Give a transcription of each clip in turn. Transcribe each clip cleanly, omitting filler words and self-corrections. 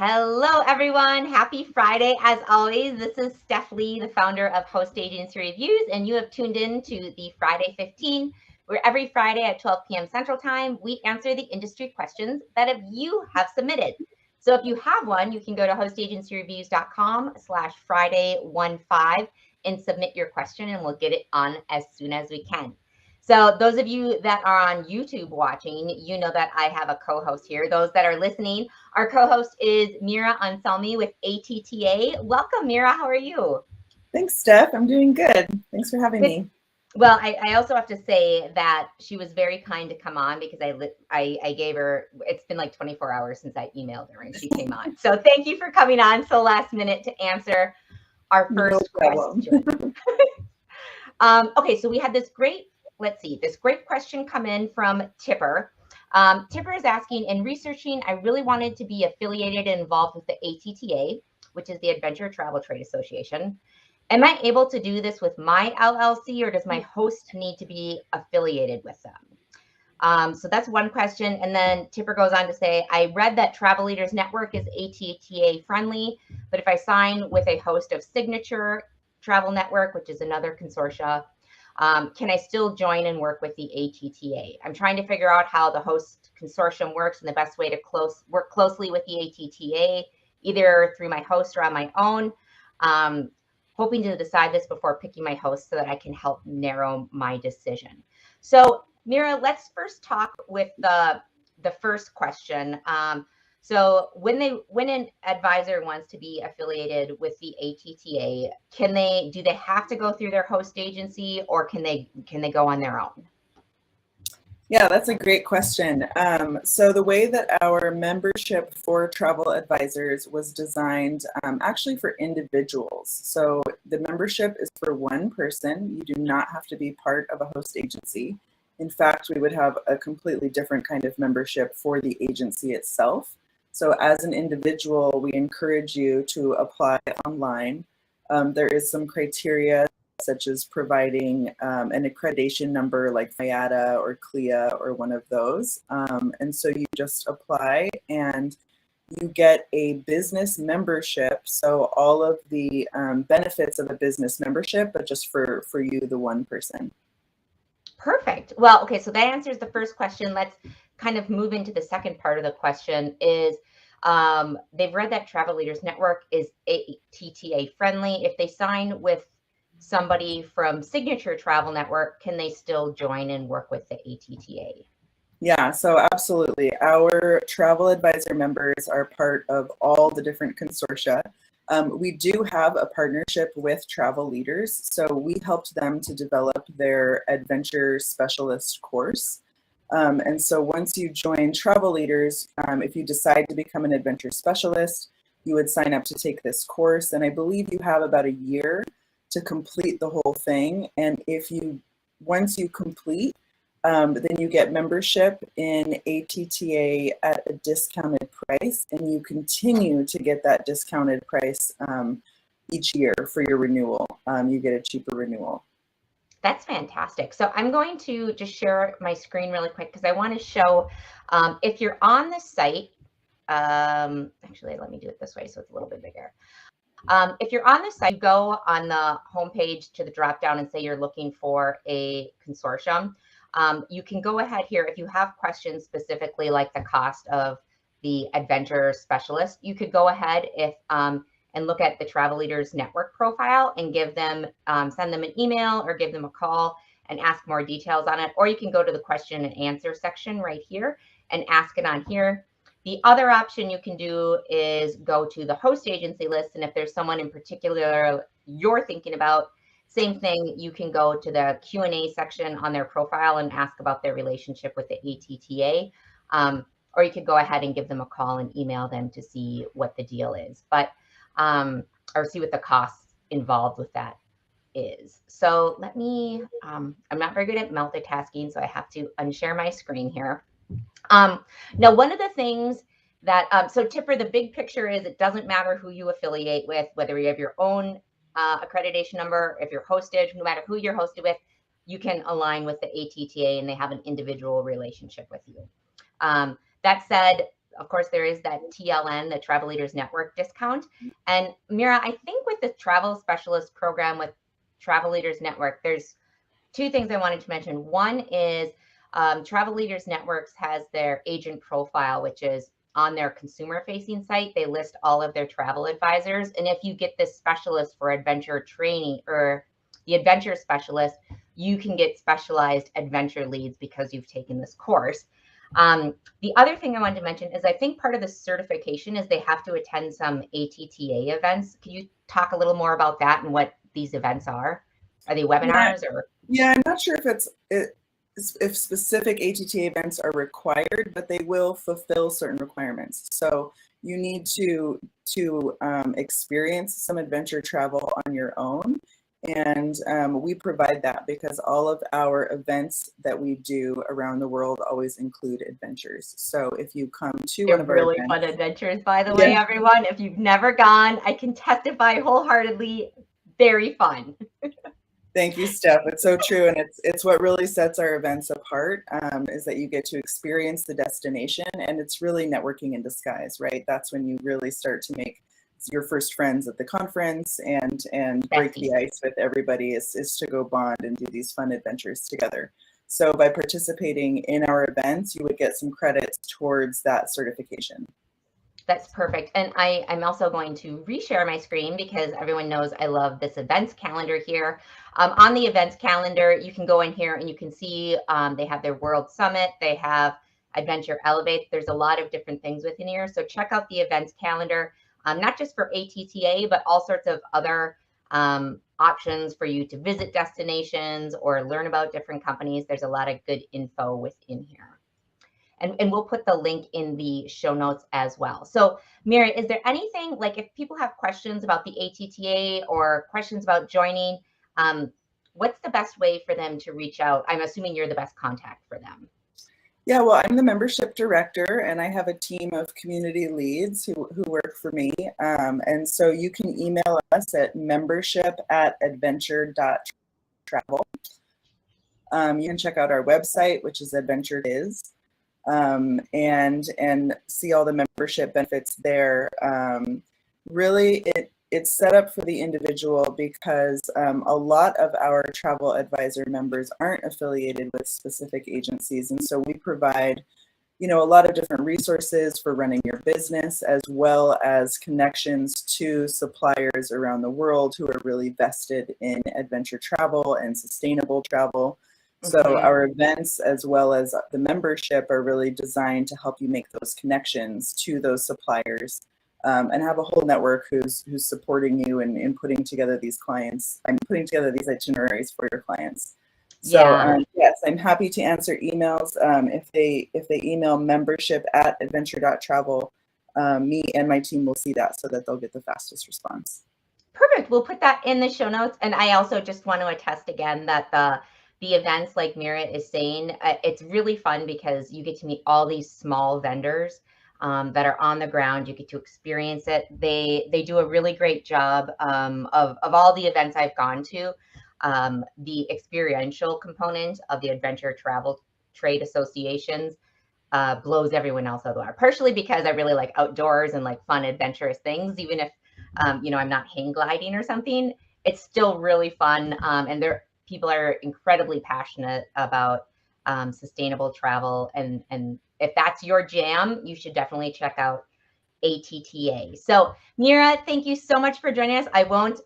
Hello, everyone. Happy Friday. As always, this is Steph Lee, the founder of Host Agency Reviews, and you have tuned in to the Friday 15, where every Friday at 12 p.m. Central Time, we answer the industry questions that you have submitted. So if you have one, you can go to hostagencyreviews.com/Friday15 and submit your question, and we'll get it on as soon as we can. So those of you that are on YouTube watching, you know that I have a co-host here. Those that are listening, our co-host is Mira Anselmi with ATTA. Welcome, Mira. How are you? Thanks, Steph. I'm doing good. Thanks for having me. Well, I also have to say that she was very kind to come on because I gave her, it's been like 24 hours since I emailed her and she came on. So thank you for coming on so last minute to answer our first question. Okay, so we had this great question come in from Tipper. Tipper is asking, in researching, I really wanted to be affiliated and involved with the ATTA, which is the Adventure Travel Trade Association. Am I able to do this with my LLC, or does my host need to be affiliated with them? So that's one question. And then Tipper goes on to say, I read that Travel Leaders Network is ATTA friendly, but if I sign with a host of Signature Travel Network, which is another consortia, can I still join and work with the ATTA? I'm trying to figure out how the host consortium works and the best way to work closely with the ATTA, either through my host or on my own. Hoping to decide this before picking my host so that I can help narrow my decision. So Mira, let's first talk with the first question. So when an advisor wants to be affiliated with the ATTA, do they have to go through their host agency, or can they go on their own? Yeah, that's a great question. So the way that our membership for travel advisors was designed actually for individuals. So the membership is for one person. You do not have to be part of a host agency. In fact, we would have a completely different kind of membership for the agency itself. So as an individual, we encourage you to apply online. There is some criteria such as providing an accreditation number like ATTA or CLIA or one of those. And so you just apply and you get a business membership. So all of the benefits of a business membership, but just for you, the one person. Perfect. Well, okay, so that answers the first question. Let's kind of move into the second part of the question is, they've read that Travel Leaders Network is ATTA friendly. If they sign with somebody from Signature Travel Network, can they still join and work with the ATTA? Yeah, so absolutely. Our travel advisor members are part of all the different consortia. We do have a partnership with Travel Leaders, so we helped them to develop their Adventure Specialist course. And so once you join Travel Leaders, if you decide to become an Adventure Specialist, you would sign up to take this course. And I believe you have about a year to complete the whole thing. And once you complete, then you get membership in ATTA at a discounted price, and you continue to get that discounted price each year for your renewal. You get a cheaper renewal. That's fantastic. So I'm going to just share my screen really quick because I want to show, if you're on the site, actually, let me do it this way so it's a little bit bigger. If you're on the site, you go on the homepage to the drop down and say you're looking for a consortium. You can go ahead here if you have questions specifically like the cost of the Adventure Specialist. You could go ahead and look at the Travel Leaders Network profile and give them, send them an email or give them a call and ask more details on it. Or you can go to the question and answer section right here and ask it on here. The other option you can do is go to the host agency list. And if there's someone in particular you're thinking about, same thing, you can go to the Q&A section on their profile and ask about their relationship with the ATTA. Or you could go ahead and give them a call and email them to see what the deal is, but or see what the costs involved with that is. So let me, I'm not very good at multitasking, so I have to unshare my screen here. Now, one of the things that, so Tipper, the big picture is it doesn't matter who you affiliate with, whether you have your own accreditation number, if you're hosted, no matter who you're hosted with, you can align with the ATTA and they have an individual relationship with you. That said, of course, there is that TLN, the Travel Leaders Network discount. And Mira, I think with the travel specialist program with Travel Leaders Network, there's two things I wanted to mention. One is Travel Leaders Networks has their agent profile, which is on their consumer facing site. They list all of their travel advisors. And if you get this specialist for adventure training or the adventure specialist, you can get specialized adventure leads because you've taken this course. The other thing I wanted to mention is I think part of the certification is they have to attend some ATTA events. Can you talk a little more about that and what these events are? Are they webinars or? Yeah, I'm not sure if specific ATTA events are required, but they will fulfill certain requirements. So you need to experience some adventure travel on your own. And we provide that because all of our events that we do around the world always include adventures. So if you come to one of our really events, fun adventures, by the way, everyone. If you've never gone, I can testify wholeheartedly, very fun. Thank you, Steph. It's so true. And it's what really sets our events apart, is that you get to experience the destination, and it's really networking in disguise, right? That's when you really start to make your first friends at the conference and break the ice with everybody is to go bond and do these fun adventures together. So by participating in our events, you would get some credits towards that certification. That's perfect. And I'm also going to reshare my screen because everyone knows I love this events calendar here. On the events calendar, you can go in here and you can see they have their World Summit. They have Adventure Elevate. There's a lot of different things within here. So check out the events calendar, not just for ATTA, but all sorts of other options for you to visit destinations or learn about different companies. There's a lot of good info within here. And we'll put the link in the show notes as well. So Mira, is there anything, like if people have questions about the ATTA or questions about joining, what's the best way for them to reach out? I'm assuming you're the best contact for them. Yeah, well, I'm the membership director and I have a team of community leads who work for me. And so you can email us at membership@adventure.travel. You can check out our website, which is adventure.is. And see all the membership benefits there. Really, it's set up for the individual because a lot of our travel advisor members aren't affiliated with specific agencies, and so we provide, a lot of different resources for running your business, as well as connections to suppliers around the world who are really vested in adventure travel and sustainable travel. So our events, as well as the membership, are really designed to help you make those connections to those suppliers, and have a whole network who's supporting you in putting together these clients and putting together these itineraries for your clients. So yes, I'm happy to answer emails. If they email membership@adventure.travel, me and my team will see that so that they'll get the fastest response. Perfect. We'll put that in the show notes. And I also just want to attest again that the events, like Mira is saying, it's really fun because you get to meet all these small vendors that are on the ground. You get to experience it. They do a really great job of all the events I've gone to. The experiential component of the adventure travel trade associations blows everyone else out of the water. Partially because I really like outdoors and like fun, adventurous things. Even if I'm not hang gliding or something, it's still really fun. And people are incredibly passionate about sustainable travel. And if that's your jam, you should definitely check out ATTA. So Mira, thank you so much for joining us. I won't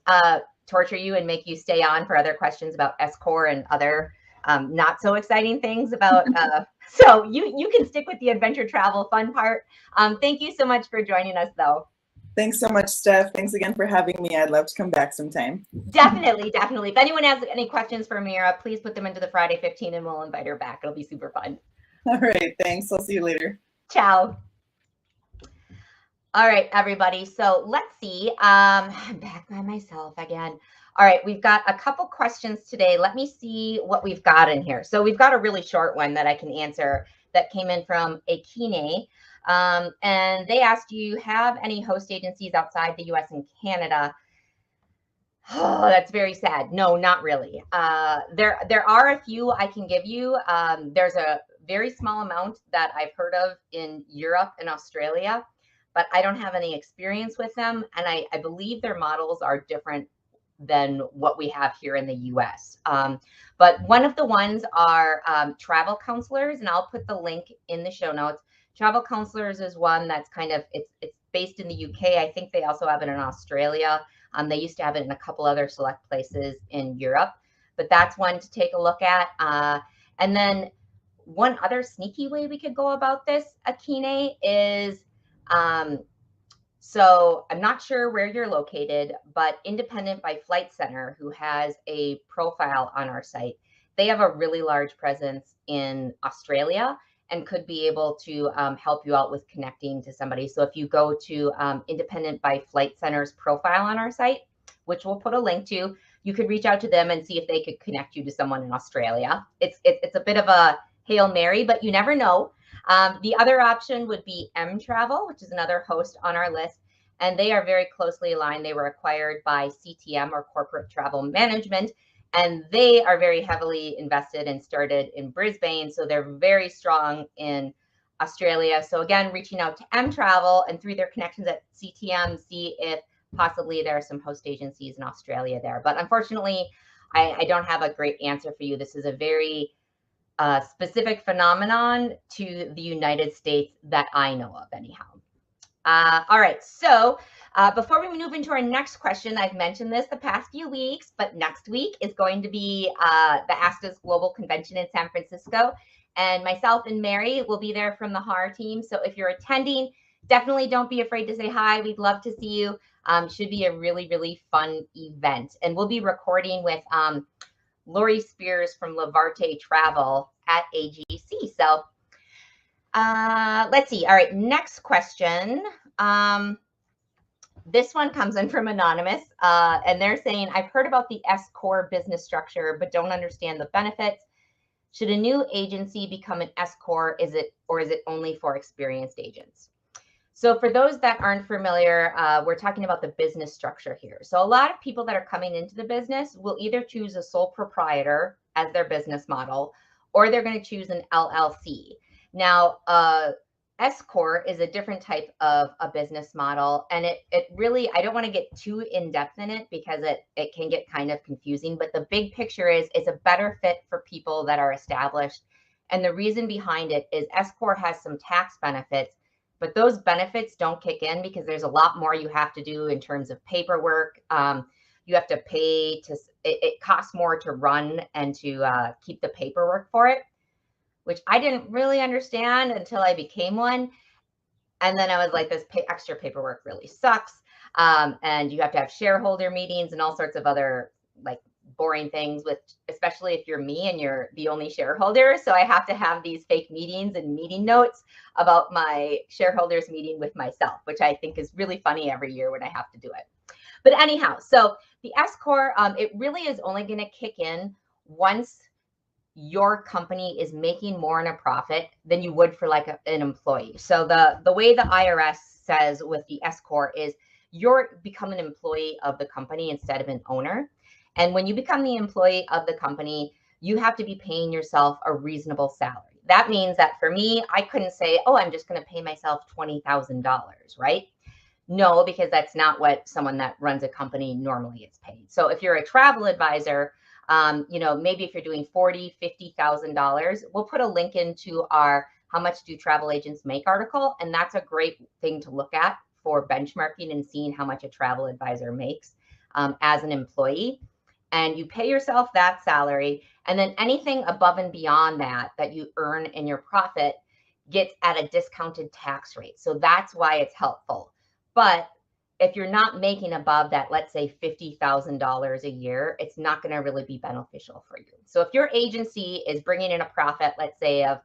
torture you and make you stay on for other questions about S Corp and other not so exciting things about, so you can stick with the adventure travel fun part. Thank you so much for joining us though. Thanks so much, Steph. Thanks again for having me. I'd love to come back sometime. Definitely. If anyone has any questions for Mira, please put them into the Friday 15 and we'll invite her back. It'll be super fun. All right. Thanks. I'll see you later. Ciao. All right, everybody. So let's see. I'm back by myself again. All right, we've got a couple questions today. Let me see what we've got in here. So we've got a really short one that I can answer that came in from Akine. And they asked, do you have any host agencies outside the US and Canada? Oh, that's very sad. No, not really. There are a few I can give you. There's a very small amount that I've heard of in Europe and Australia, but I don't have any experience with them. And I believe their models are different than what we have here in the US. But one of the ones are travel counselors, and I'll put the link in the show notes. Travel counselors is one that's kind of, it's based in the UK. I think they also have it in Australia. They used to have it in a couple other select places in Europe, but that's one to take a look at. And then one other sneaky way we could go about this, Akine, is so I'm not sure where you're located, but Independent by Flight Center, who has a profile on our site, they have a really large presence in Australia and could be able to help you out with connecting to somebody. So if you go to Independent by Flight Center's profile on our site, which we'll put a link to, you could reach out to them and see if they could connect you to someone in Australia. It's a bit of a Hail Mary, but you never know. The other option would be M Travel, which is another host on our list, and they are very closely aligned. They were acquired by CTM, or Corporate Travel Management, and they are very heavily invested and started in Brisbane, so they're very strong in Australia. So again, reaching out to M Travel and through their connections at CTM, see if possibly there are some host agencies in Australia there. But unfortunately, I don't have a great answer for you. This is a very specific phenomenon to the United States that I know of anyhow. All right, so before we move into our next question, I've mentioned this the past few weeks, but next week is going to be the ATTA's Global Convention in San Francisco, and myself and Mary will be there from the Har team. So if you're attending, definitely don't be afraid to say hi. We'd love to see you. Should be a really, really fun event, and we'll be recording with Lori Spears from Lavarte Travel at AGC. So let's see. All right, next question. This one comes in from Anonymous, and they're saying, I've heard about the S Corp business structure, but don't understand the benefits. Should a new agency become an S Corp, or is it only for experienced agents? So for those that aren't familiar, we're talking about the business structure here. So a lot of people that are coming into the business will either choose a sole proprietor as their business model, or they're going to choose an LLC. Now, S Corp is a different type of a business model, and it really, I don't want to get too in depth in it because it can get kind of confusing, but the big picture is it's a better fit for people that are established. And the reason behind it is S Corp has some tax benefits, but those benefits don't kick in because there's a lot more you have to do in terms of paperwork. You have to pay to, it costs more to run and to keep the paperwork for it, which I didn't really understand until I became one. And then I was like, this extra paperwork really sucks. And you have to have shareholder meetings and all sorts of other like boring things, with especially if you're me and you're the only shareholder. So I have to have these fake meetings and meeting notes about my shareholders meeting with myself, which I think is really funny every year when I have to do it. But anyhow, so the S Corp, it really is only going to kick in once your company is making more in a profit than you would for like an employee. So the way the IRS says with the S Corp is you're become an employee of the company instead of an owner. And when you become the employee of the company, you have to be paying yourself a reasonable salary. That means that for me, I couldn't say, oh, I'm just going to pay myself $20,000, right? No, because that's not what someone that runs a company normally gets paid. So if you're a travel advisor, maybe if you're doing $40,000, $50,000, we'll put a link into our How Much Do Travel Agents Make article. And that's a great thing to look at for benchmarking and seeing how much a travel advisor makes as an employee. And you pay yourself that salary. And then anything above and beyond that you earn in your profit gets at a discounted tax rate. So that's why it's helpful. But if you're not making above that, let's say $50,000 a year, it's not going to really be beneficial for you. So if your agency is bringing in a profit, let's say of,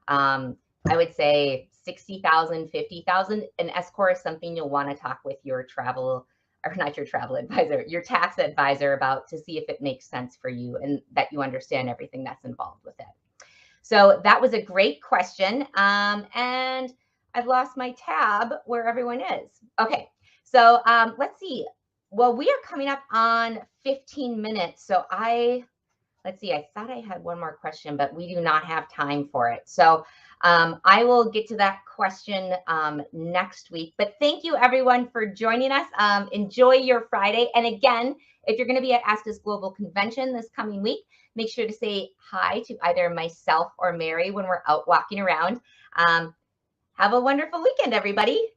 I would say 60,000, 50,000, an S Corp is something you'll want to talk with your your tax advisor about to see if it makes sense for you and that you understand everything that's involved with it. So that was a great question. And I've lost my tab where everyone is. Okay. So let's see. Well, we are coming up on 15 minutes. So I let's see, I thought I had one more question, but we do not have time for it. So I will get to that question next week. But thank you, everyone, for joining us. Enjoy your Friday. And again, if you're going to be at ATTA's Global Convention this coming week, make sure to say hi to either myself or Mary when we're out walking around. Have a wonderful weekend, everybody.